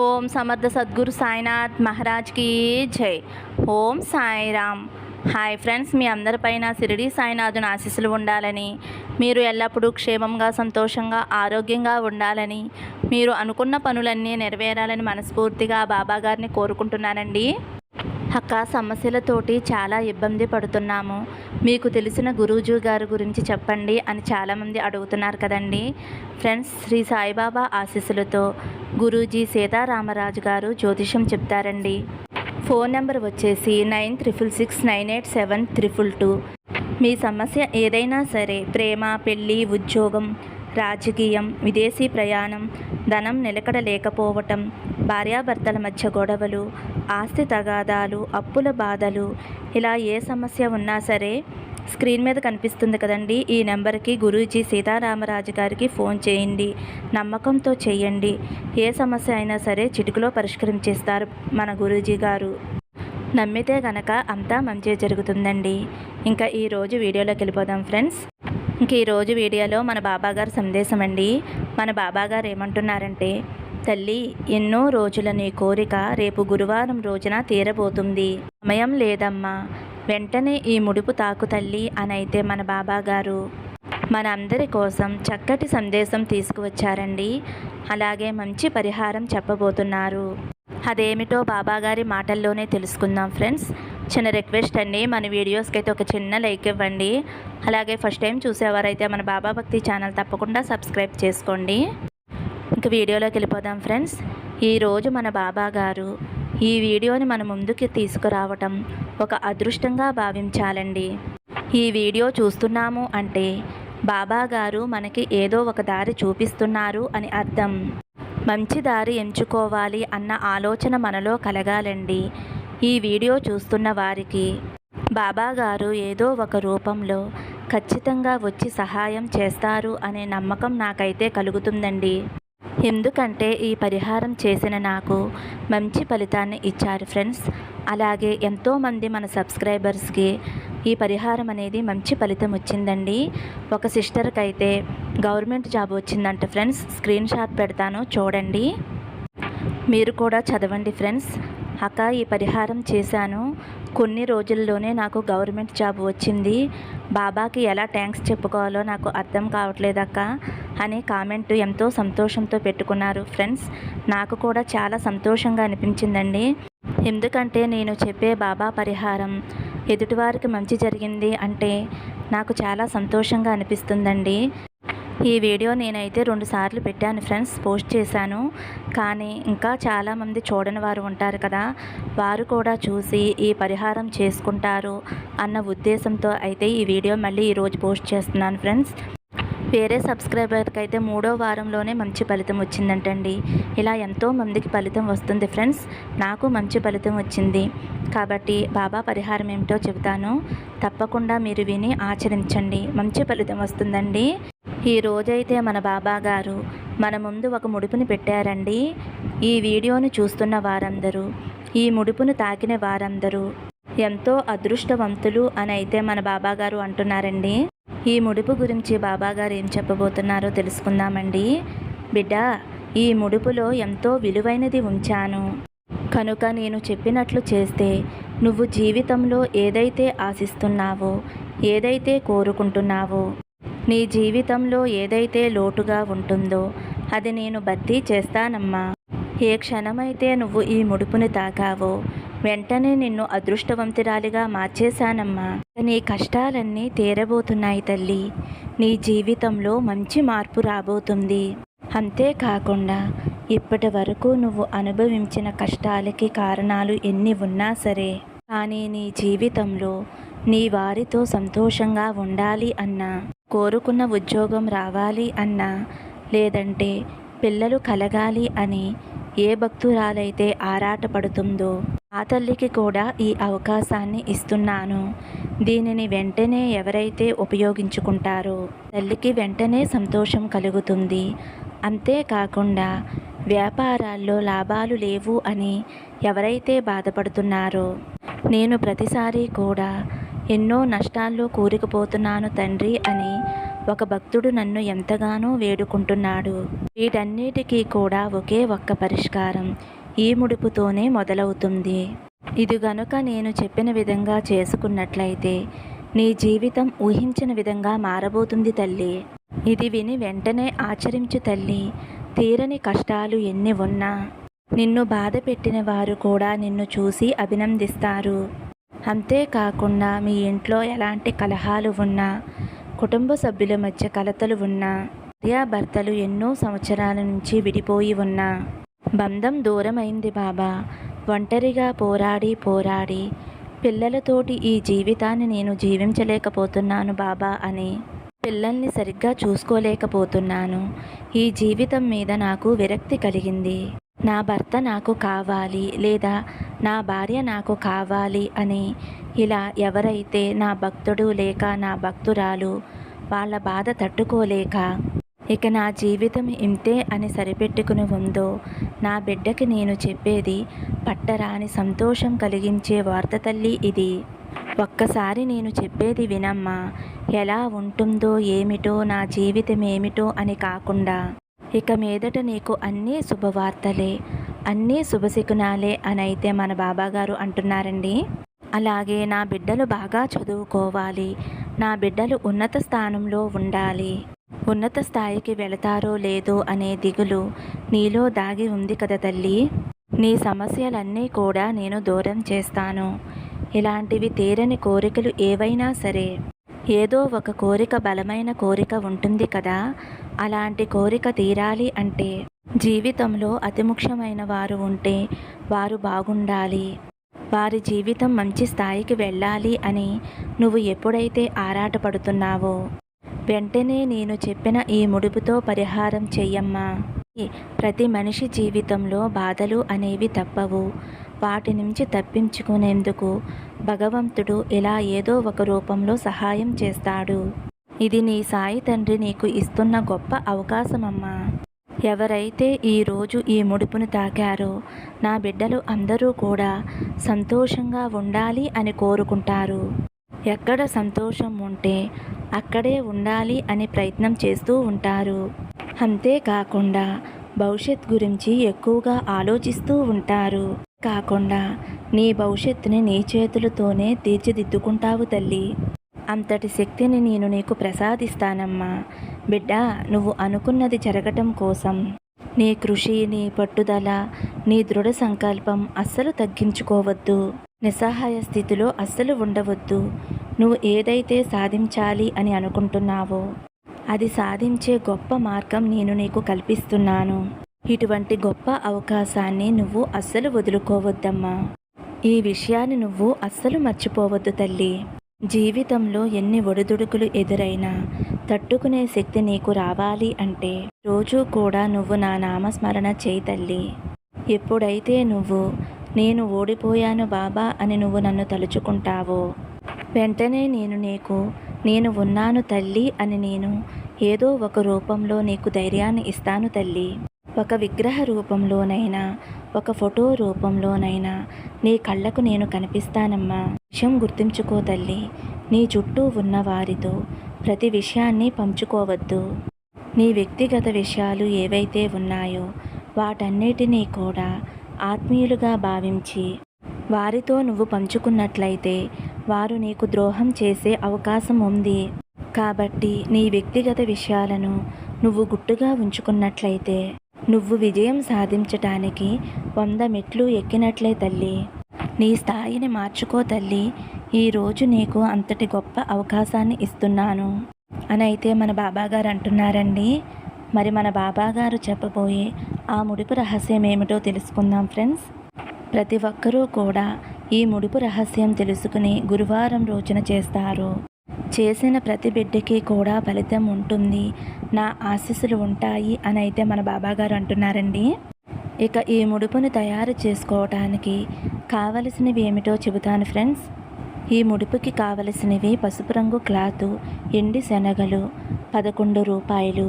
ఓం సమర్థ సద్గురు సాయినాథ్ మహారాజ్కి జై. ఓం సాయిరామ్. హాయ్ ఫ్రెండ్స్, మీ అందరిపైన షిరిడి సాయినాథుని ఆశీస్సులు ఉండాలని, మీరు ఎల్లప్పుడూ క్షేమంగా సంతోషంగా ఆరోగ్యంగా ఉండాలని, మీరు అనుకున్న పనులన్నీ నెరవేరాలని మనస్ఫూర్తిగా బాబాగారిని కోరుకుంటున్నానండి. అక్క, సమస్యలతోటి చాలా ఇబ్బంది పడుతున్నాము, మీకు తెలిసిన గురూజీ గారి గురించి చెప్పండి అని చాలామంది అడుగుతున్నారు కదండి. ఫ్రెండ్స్, శ్రీ సాయిబాబా ఆశీస్సులతో గురూజీ సీతారామరాజు గారు జ్యోతిషం చెప్తారండి. ఫోన్ నెంబర్ వచ్చేసి 9666987222. మీ సమస్య ఏదైనా సరే, ప్రేమ, పెళ్ళి, ఉద్యోగం, రాజకీయం, విదేశీ ప్రయాణం, ధనం నిలకడ లేకపోవటం, భార్యాభర్తల మధ్య గొడవలు, ఆస్తి తగాదాలు, అప్పుల బాధలు, ఇలా ఏ సమస్య ఉన్నా సరే స్క్రీన్ మీద కనిపిస్తుంది కదండి, ఈ నెంబర్కి గురూజీ సీతారామరాజు గారికి ఫోన్ చేయండి. నమ్మకంతో చేయండి. ఏ సమస్య అయినా సరే చిటికలో పరిష్కరించేస్తారు మన గురూజీ గారు. నమ్మితే గనక అంతా మంచి జరుగుతుందండి. ఇంకా ఈరోజు వీడియోలోకి వెళ్ళిపోదాం ఫ్రెండ్స్. ఇంక ఈరోజు వీడియోలో మన బాబాగారు సందేశం అండి. మన బాబాగారు ఏమంటున్నారంటే, తల్లి, ఎన్నో రోజుల నీ కోరిక రేపు గురువారం రోజున తీరబోతుంది. సమయం లేదమ్మా, వెంటనే ఈ ముడుపు తాకు తల్లి అని అయితే మన బాబాగారు మన అందరి కోసం చక్కటి సందేశం తీసుకువచ్చారండి. అలాగే మంచి పరిహారం చెప్పబోతున్నారు. అదేమిటో బాబాగారి మాటల్లోనే తెలుసుకుందాం ఫ్రెండ్స్. చిన్న రిక్వెస్ట్ అండి, మన వీడియోస్కి అయితే ఒక చిన్న లైక్ ఇవ్వండి. అలాగే ఫస్ట్ టైం చూసేవారైతే మన బాబా భక్తి ఛానల్ తప్పకుండా సబ్స్క్రైబ్ చేసుకోండి. ఇంక వీడియోలోకి వెళ్ళిపోదాం ఫ్రెండ్స్. ఈరోజు మన బాబాగారు ఈ వీడియోని మన ముందుకి తీసుకురావటం ఒక అదృష్టంగా భావించాలండి. ఈ వీడియో చూస్తున్నాము అంటే బాబాగారు మనకి ఏదో ఒక దారి చూపిస్తున్నారు అని అర్థం. మంచి దారి ఎంచుకోవాలి అన్న ఆలోచన మనలో కలగాలండి. ఈ వీడియో చూస్తున్న వారికి బాబాగారు ఏదో ఒక రూపంలో ఖచ్చితంగా వచ్చి సహాయం చేస్తారు అనే నమ్మకం నాకైతే కలుగుతుందండి. ఎందుకంటే ఈ పరిహారం చేసిన నాకు మంచి ఫలితాన్ని ఇచ్చారు ఫ్రెండ్స్. అలాగే ఎంతోమంది మన సబ్స్క్రైబర్స్కి ఈ పరిహారం అనేది మంచి ఫలితం వచ్చిందండి. ఒక సిస్టర్కి అయితే గవర్నమెంట్ జాబ్ వచ్చిందంట ఫ్రెండ్స్. స్క్రీన్ షాట్ పెడతాను, చూడండి, మీరు కూడా చదవండి ఫ్రెండ్స్. అక్క, ఈ పరిహారం చేశాను, కొన్ని రోజుల్లోనే నాకు గవర్నమెంట్ జాబ్ వచ్చింది, బాబాకి ఎలా థ్యాంక్స్ చెప్పుకోవాలో నాకు అర్థం కావట్లేదక్క అనే కామెంట్ ఎంతో సంతోషంతో పెట్టుకున్నారు ఫ్రెండ్స్. నాకు కూడా చాలా సంతోషంగా అనిపించిందండి. ఎందుకంటే నేను చెప్పే బాబా పరిహారం ఎదుటివారికి మంచి జరిగింది అంటే నాకు చాలా సంతోషంగా అనిపిస్తుందండి. ఈ వీడియో నేనైతే 2 సార్లు పెట్టాను ఫ్రెండ్స్, పోస్ట్ చేశాను. కానీ ఇంకా చాలామంది చూడని వారు ఉంటారు కదా, వారు కూడా చూసి ఈ పరిహారం చేసుకుంటారు అన్న ఉద్దేశంతో అయితే ఈ వీడియో మళ్ళీ ఈరోజు పోస్ట్ చేస్తున్నాను ఫ్రెండ్స్. వేరే సబ్స్క్రైబర్కి అయితే 3వ వారంలోనే మంచి ఫలితం వచ్చిందంటండి. ఇలా ఎంతోమందికి ఫలితం వస్తుంది ఫ్రెండ్స్. నాకు మంచి ఫలితం వచ్చింది కాబట్టి బాబా పరిహారం ఏమిటో చెబుతాను, తప్పకుండా మీరు విని ఆచరించండి, మంచి ఫలితం వస్తుందండి. ఈ రోజైతే మన బాబా గారు మన ముందు ఒక ముడుపుని పెట్టారండి. ఈ వీడియోను చూస్తున్న వారందరూ, ఈ ముడుపును తాకిన వారందరూ ఎంతో అదృష్టవంతులు అని అయితే మన బాబాగారు అంటున్నారండి. ఈ ముడుపు గురించి బాబాగారు ఏం చెప్పబోతున్నారో తెలుసుకుందామండి. బిడ్డ, ఈ ముడుపులో ఎంతో విలువైనది ఉంచాను కనుక నేను చెప్పినట్లు చేస్తే నువ్వు జీవితంలో ఏదైతే ఆశిస్తున్నావో, ఏదైతే కోరుకుంటున్నావో, నీ జీవితంలో ఏదైతే లోటుగా ఉంటుందో అది నేను భర్తీ చేస్తానమ్మా. ఏ క్షణమైతే నువ్వు ఈ ముడుపుని తాకావో వెంటనే నిన్ను అదృష్టవంతురాలిగా మార్చేశానమ్మా. నీ కష్టాలన్నీ తీరబోతున్నాయి తల్లి. నీ జీవితంలో మంచి మార్పు రాబోతుంది. అంతేకాకుండా ఇప్పటి వరకు నువ్వు అనుభవించిన కష్టాలకి కారణాలు ఎన్ని ఉన్నా సరే, కానీ నీ జీవితంలో నీ వారితో సంతోషంగా ఉండాలి అన్నా, కోరుకున్న ఉద్యోగం రావాలి అన్నా, లేదంటే పిల్లలు కలగాలి అని ఏ భక్తురాలైతే ఆరాటపడుతుందో ఆ తల్లికి కూడా ఈ అవకాశాన్ని ఇస్తున్నాను. దీనిని వెంటనే ఎవరైతే ఉపయోగించుకుంటారో తల్లికి వెంటనే సంతోషం కలుగుతుంది. అంతేకాకుండా వ్యాపారాల్లో లాభాలు లేవు అని ఎవరైతే బాధపడుతున్నారో, నేను ప్రతిసారి కూడా ఎన్నో నష్టాల్లో కూరుకుపోతున్నాను తండ్రి అని ఒక భక్తుడు నన్ను ఎంతగానో వేడుకుంటున్నాడు. వీటన్నిటికీ కూడా ఒకే ఒక్క పరిష్కారం ఈ ముడుపుతోనే మొదలవుతుంది. ఇది గనుక నేను చెప్పిన విధంగా చేసుకున్నట్లయితే నీ జీవితం ఊహించిన విధంగా మారబోతుంది తల్లి. ఇది విని వెంటనే ఆచరించు తల్లి. తీరని కష్టాలు ఎన్ని ఉన్నా నిన్ను బాధ పెట్టిన వారు కూడా నిన్ను చూసి అభినందిస్తారు. అంతేకాకుండా మీ ఇంట్లో ఎలాంటి కలహాలు ఉన్నా, కుటుంబ సభ్యుల మధ్య కలతలు ఉన్నా, భార్యాభర్తలు ఎన్నో సంవత్సరాల నుంచి విడిపోయి ఉన్నా, బంధం దూరమైంది బాబా, ఒంటరిగా పోరాడి పిల్లలతోటి ఈ జీవితాన్ని నేను జీవించలేకపోతున్నాను బాబా అని, పిల్లల్ని సరిగ్గా చూసుకోలేకపోతున్నాను, ఈ జీవితం మీద నాకు విరక్తి కలిగింది, నా భర్త నాకు కావాలి లేదా నా భార్య నాకు కావాలి అని ఇలా ఎవరైతే నా భక్తుడు లేక నా భక్తురాలు వాళ్ళ బాధ తట్టుకోలేక ఇక నా జీవితం ఇంతే అని సరిపెట్టుకుని ఉందో, నా బిడ్డకి నేను చెప్పేది పట్టరాని సంతోషం కలిగించే వార్త తల్లి ఇది. ఒక్కసారి నేను చెప్పేది వినమ్మా. ఎలా ఉంటుందో ఏమిటో నా జీవితం ఏమిటో అని కాకుండా ఇక మీదట నీకు అన్నీ శుభవార్తలే, అన్నీ శుభశకునాలే అనైతే మన బాబాగారు అంటున్నారండి. అలాగే నా బిడ్డలు బాగా చదువుకోవాలి, నా బిడ్డలు ఉన్నత స్థానంలో ఉండాలి, ఉన్నత స్థాయికి వెళతారో లేదో అనే దిగులు నీలో దాగి ఉంది కదా తల్లి. నీ సమస్యలన్నీ కూడా నేను దూరం చేస్తాను. ఇలాంటివి తీరని కోరికలు ఏవైనా సరే, ఏదో ఒక కోరిక బలమైన కోరిక ఉంటుంది కదా, అలాంటి కోరిక తీరాలి అంటే జీవితంలో అతి ముఖ్యమైన వారు ఉంటే వారు బాగుండాలి, వారి జీవితం మంచి స్థాయికి వెళ్ళాలి అని నువ్వు ఎప్పుడైతే ఆరాటపడుతున్నావో వెంటనే నేను చెప్పిన ఈ ముడుపుతో పరిహారం చెయ్యమ్మా. ప్రతి మనిషి జీవితంలో బాధలు అనేవి తప్పవు. వాటి నుంచి తప్పించుకునేందుకు భగవంతుడు ఇలా ఏదో ఒక రూపంలో సహాయం చేస్తాడు. ఇది నీ సాయి తండ్రి నీకు ఇస్తున్న గొప్ప అవకాశమమ్మా. ఎవరైతే ఈరోజు ఈ ముడుపును తాకారో నా బిడ్డలు అందరూ కూడా సంతోషంగా ఉండాలి అని కోరుకుంటారు. ఎక్కడ సంతోషం ఉంటే అక్కడే ఉండాలి అని ప్రయత్నం చేస్తూ ఉంటారు. అంతేకాకుండా భవిష్యత్ గురించి ఎక్కువగా ఆలోచిస్తూ ఉంటారు. కాకుండా నీ భవిష్యత్తుని నీ చేతులతోనే తీర్చిదిద్దుకుంటావు తల్లి. అంతటి శక్తిని నేను నీకు ప్రసాదిస్తానమ్మా. బిడ్డ, నువ్వు అనుకున్నది జరగటం కోసం నీ కృషి, నీ పట్టుదల, నీ దృఢ సంకల్పం అస్సలు తగ్గించుకోవద్దు. నిస్సహాయ స్థితిలో అస్సలు ఉండవద్దు. నువ్వు ఏదైతే సాధించాలి అని అనుకుంటున్నావో అది సాధించే గొప్ప మార్గం నేను నీకు కల్పిస్తున్నాను. ఇటువంటి గొప్ప అవకాశాన్ని నువ్వు అస్సలు వదులుకోవద్దమ్మా. ఈ విషయాన్ని నువ్వు అస్సలు మర్చిపోవద్దు తల్లి. జీవితంలో ఎన్ని ఒడిదుడుకులు ఎదురైనా తట్టుకునే శక్తి నీకు రావాలి అంటే రోజూ కూడా నువ్వు నా నామస్మరణ చేయి తల్లి. ఎప్పుడైతే నువ్వు నేను ఓడిపోయాను బాబా అని నువ్వు నన్ను తలుచుకుంటావో వెంటనే నేను ఉన్నాను తల్లి అని నేను ఏదో ఒక రూపంలో నీకు ధైర్యాన్ని ఇస్తాను తల్లి. ఒక విగ్రహ రూపంలోనైనా, ఒక ఫోటో రూపంలోనైనా నీ కళ్ళకు నేను కనిపిస్తానమ్మా. విషయం గుర్తుంచుకో తల్లి. నీ చుట్టూ ఉన్న వారితో ప్రతి విషయాన్ని పంచుకోవద్దు. నీ వ్యక్తిగత విషయాలు ఏవైతే ఉన్నాయో వాటన్నిటినీ కూడా ఆత్మీయులుగా భావించి వారితో నువ్వు పంచుకున్నట్లయితే వారు నీకు ద్రోహం చేసే అవకాశం ఉంది. కాబట్టి నీ వ్యక్తిగత విషయాలను నువ్వు గుట్టుగా ఉంచుకున్నట్లయితే నువ్వు విజయం సాధించటానికి 100 మెట్లు ఎక్కినట్లే తల్లి. నీ స్థాయిని మార్చుకో తల్లి. ఈరోజు నీకు అంతటి గొప్ప అవకాశాన్ని ఇస్తున్నాను అని అయితే మన బాబాగారు అంటున్నారండి. మరి మన బాబాగారు చెప్పబోయే ఆ ముడుపు రహస్యం ఏమిటో తెలుసుకుందాం ఫ్రెండ్స్. ప్రతి ఒక్కరూ కూడా ఈ ముడుపు రహస్యం తెలుసుకుని గురువారం రోజున చేస్తారు. చేసిన ప్రతి బిడ్డకి కూడా ఫలితం ఉంటుంది, నా ఆశీస్సులు ఉంటాయి అని అయితే మన బాబాగారు అంటున్నారండి. ఇక ఈ ముడుపును తయారు చేసుకోవటానికి కావలసినవి ఏమిటో చెబుతాను ఫ్రెండ్స్. ఈ ముడుపుకి కావలసినవి పసుపు రంగు క్లాతు, ఎండి శనగలు 11 రూపాయలు,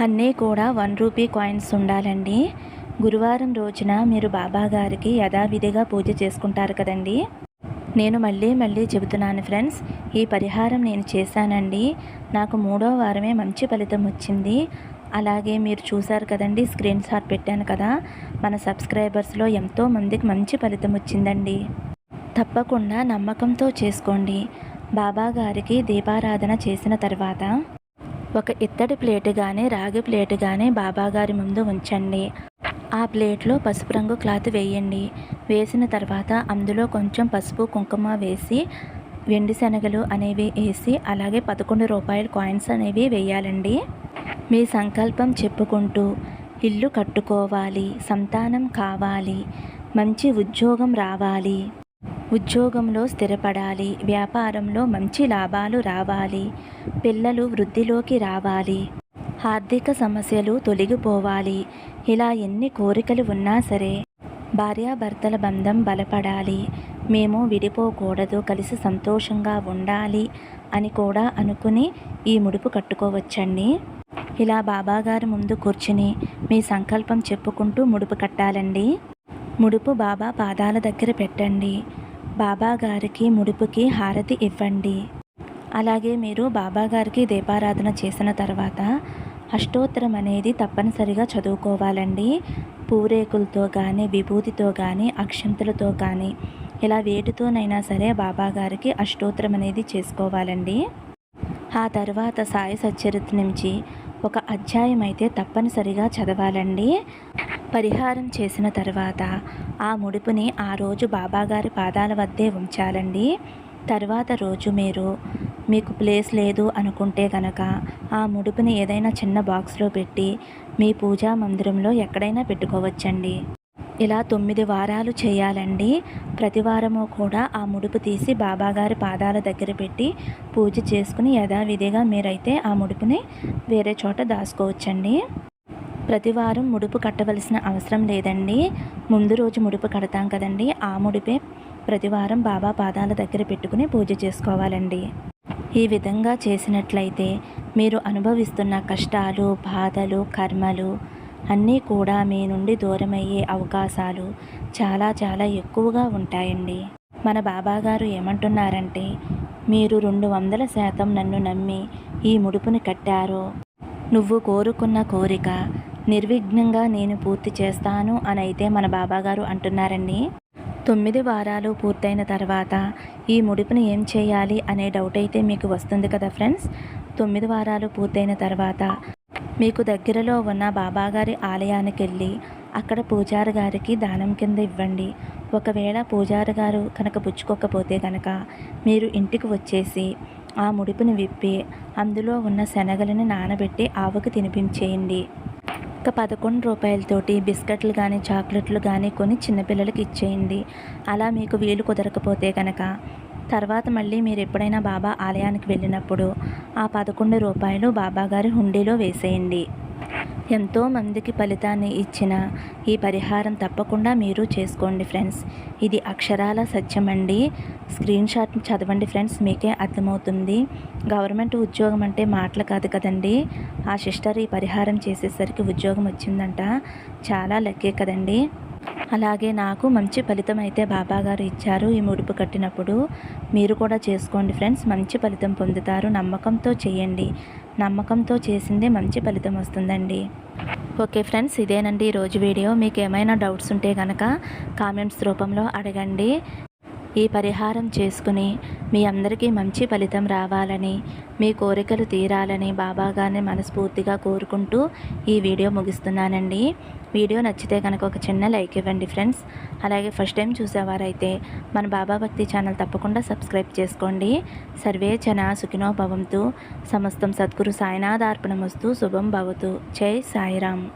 అన్నీ కూడా 1 రూపీ కాయిన్స్ ఉండాలండి. గురువారం రోజున మీరు బాబాగారికి యథావిధిగా పూజ చేసుకుంటారు కదండి. నేను మళ్ళీ మళ్ళీ చెబుతున్నాను ఫ్రెండ్స్, ఈ పరిహారం నేను చేశానండి. నాకు 3వ వారమే మంచి ఫలితం వచ్చింది. అలాగే మీరు చూసారు కదండి, స్క్రీన్ షాట్ పెట్టాను కదా, మన సబ్స్క్రైబర్స్లో ఎంతోమందికి మంచి ఫలితం వచ్చిందండి. తప్పకుండా నమ్మకంతో చేసుకోండి. బాబా గారికి దీపారాధన చేసిన తర్వాత ఒక ఇత్తడి ప్లేటు కానీ రాగి ప్లేటు కానీ బాబాగారి ముందు ఉంచండి. ఆ ప్లేట్లో పసుపు రంగు క్లాత్ వేయండి. వేసిన తర్వాత అందులో కొంచెం పసుపు కుంకుమ వేసి వెండి శనగలు అనేవి వేసి అలాగే 11 రూపాయల కాయిన్స్ అనేవి వేయాలండి. మీ సంకల్పం చెప్పుకుంటూ ఇల్లు కట్టుకోవాలి, సంతానం కావాలి, మంచి ఉద్యోగం రావాలి, ఉద్యోగంలో స్థిరపడాలి, వ్యాపారంలో మంచి లాభాలు రావాలి, పిల్లలు వృద్ధిలోకి రావాలి, ఆర్థిక సమస్యలు తొలగిపోవాలి. ఇలా ఎన్ని కోరికలు ఉన్నా సరే భార్యాభర్తల బంధం బలపడాలి, మేము విడిపోకూడదు, కలిసి సంతోషంగా ఉండాలి అని కూడా అనుకుని ఈ ముడుపు కట్టుకోవచ్చండి. ఇలా బాబాగారి ముందు కూర్చుని మీ సంకల్పం చెప్పుకుంటూ ముడుపు కట్టాలండి. ముడుపు బాబా పాదాల దగ్గర పెట్టండి. బాబా గారికి ముడుపుకి హారతి ఇవ్వండి. అలాగే మీరు బాబా గారికి దీపారాధన చేసిన తర్వాత అష్టోత్తరం అనేది తప్పనిసరిగా చదువుకోవాలండి. పూరేకులతో కానీ విభూతితో కానీ అక్షంతలతో కానీ ఇలా వేటితోనైనా సరే బాబా గారికి అష్టోత్తరం అనేది చేసుకోవాలండి. ఆ తర్వాత సాయి సచ్చరిత్ర నుంచి ఒక అధ్యాయం అయితే తప్పనిసరిగా చదవాలండి. పరిహారం చేసిన తర్వాత ఆ ముడుపుని ఆ రోజు బాబాగారి పాదాల వద్దే ఉంచాలండి. తర్వాత రోజు మీకు ప్లేస్ లేదు అనుకుంటే కనుక ఆ ముడుపుని ఏదైనా చిన్న బాక్స్లో పెట్టి మీ పూజా మందిరంలో ఎక్కడైనా పెట్టుకోవచ్చండి. ఇలా 9 వారాలు చేయాలండి. ప్రతి వారము కూడా ఆ ముడుపు తీసి బాబాగారి పాదాల దగ్గర పెట్టి పూజ చేసుకుని యథావిధిగా మీరైతే ఆ ముడుపుని వేరే చోట దాచుకోవచ్చండి. ప్రతివారం ముడుపు కట్టవలసిన అవసరం లేదండి. ముందు రోజు ముడుపు కడతాం కదండి, ఆ ముడిపే ప్రతివారం బాబా పాదాల దగ్గర పెట్టుకుని పూజ చేసుకోవాలండి. ఈ విధంగా చేసినట్లయితే మీరు అనుభవిస్తున్న కష్టాలు, బాధలు, కర్మలు అన్నీ కూడా మీ నుండి దూరమయ్యే అవకాశాలు చాలా చాలా ఎక్కువగా ఉంటాయండి. మన బాబాగారు ఏమంటున్నారంటే, మీరు 200% నన్ను నమ్మి ఈ ముడుపుని కట్టారో నువ్వు కోరుకున్న కోరిక నిర్విఘ్నంగా నేను పూర్తి చేస్తాను అని అయితే మన బాబాగారు అంటున్నారండి. 9 వారాలు పూర్తయిన తర్వాత ఈ ముడుపుని ఏం చేయాలి అనే డౌట్ అయితే మీకు వస్తుంది కదా ఫ్రెండ్స్. 9 వారాలు పూర్తయిన తర్వాత మీకు దగ్గరలో ఉన్న బాబాగారి ఆలయానికి వెళ్ళి అక్కడ పూజారి గారికి దానం కింద ఇవ్వండి. ఒకవేళ పూజారి గారు కనుక పుచ్చుకోకపోతే కనుక మీరు ఇంటికి వచ్చేసి ఆ ముడుపుని విప్పి అందులో ఉన్న శనగలను నానబెట్టి ఆవుకి తినిపించేయండి. ఒక 11 రూపాయలతోటి బిస్కెట్లు కానీ చాక్లెట్లు కానీ కొని చిన్నపిల్లలకి ఇచ్చేయండి. అలా మీకు వీలు కుదరకపోతే కనుక తర్వాత మళ్ళీ మీరు ఎప్పుడైనా బాబా ఆలయానికి వెళ్ళినప్పుడు ఆ 11 రూపాయలు బాబాగారి హుండీలో వేసేయండి. ఎంతోమందికి ఫలితాన్ని ఇచ్చిన ఈ పరిహారం తప్పకుండా మీరు చేసుకోండి ఫ్రెండ్స్. ఇది అక్షరాల సత్యమండి. స్క్రీన్ షాట్ చదవండి ఫ్రెండ్స్, మీకే అర్థమవుతుంది. గవర్నమెంట్ ఉద్యోగం అంటే మాటలు కాదు కదండి. ఆ సిస్టర్ ఈ పరిహారం చేసేసరికి ఉద్యోగం వచ్చిందంట. చాలా లక్కీ కదండి. అలాగే నాకు మంచి ఫలితం అయితే బాబాగారు ఇచ్చారు ఈ ముడుపు కట్టినప్పుడు. మీరు కూడా చేసుకోండి ఫ్రెండ్స్, మంచి ఫలితం పొందుతారు. నమ్మకంతో చేయండి. నమ్మకంతో చేసిందే మంచి ఫలితం వస్తుందండి. ఓకే ఫ్రెండ్స్, ఇదేనండి ఈరోజు వీడియో. మీకు ఏమైనా డౌట్స్ ఉంటే కనుక కామెంట్స్ రూపంలో అడగండి. ఈ పరిహారం చేసుకుని మీ అందరికీ మంచి ఫలితం రావాలని, మీ కోరికలు తీరాలని బాబాగారిని మనస్ఫూర్తిగా కోరుకుంటూ ఈ వీడియో ముగిస్తున్నానండి. వీడియో నచ్చితే కనుక ఒక చిన్న లైక్ ఇవ్వండి ఫ్రెండ్స్. అలాగే ఫస్ట్ టైం చూసేవారైతే మన బాబా భక్తి ఛానల్ తప్పకుండా సబ్స్క్రైబ్ చేసుకోండి. సర్వే జన సుఖినో భవంతు. సమస్తం సద్గురు సాయినాథార్పణమస్తు. శుభం భవతు. జై సాయిరామ్.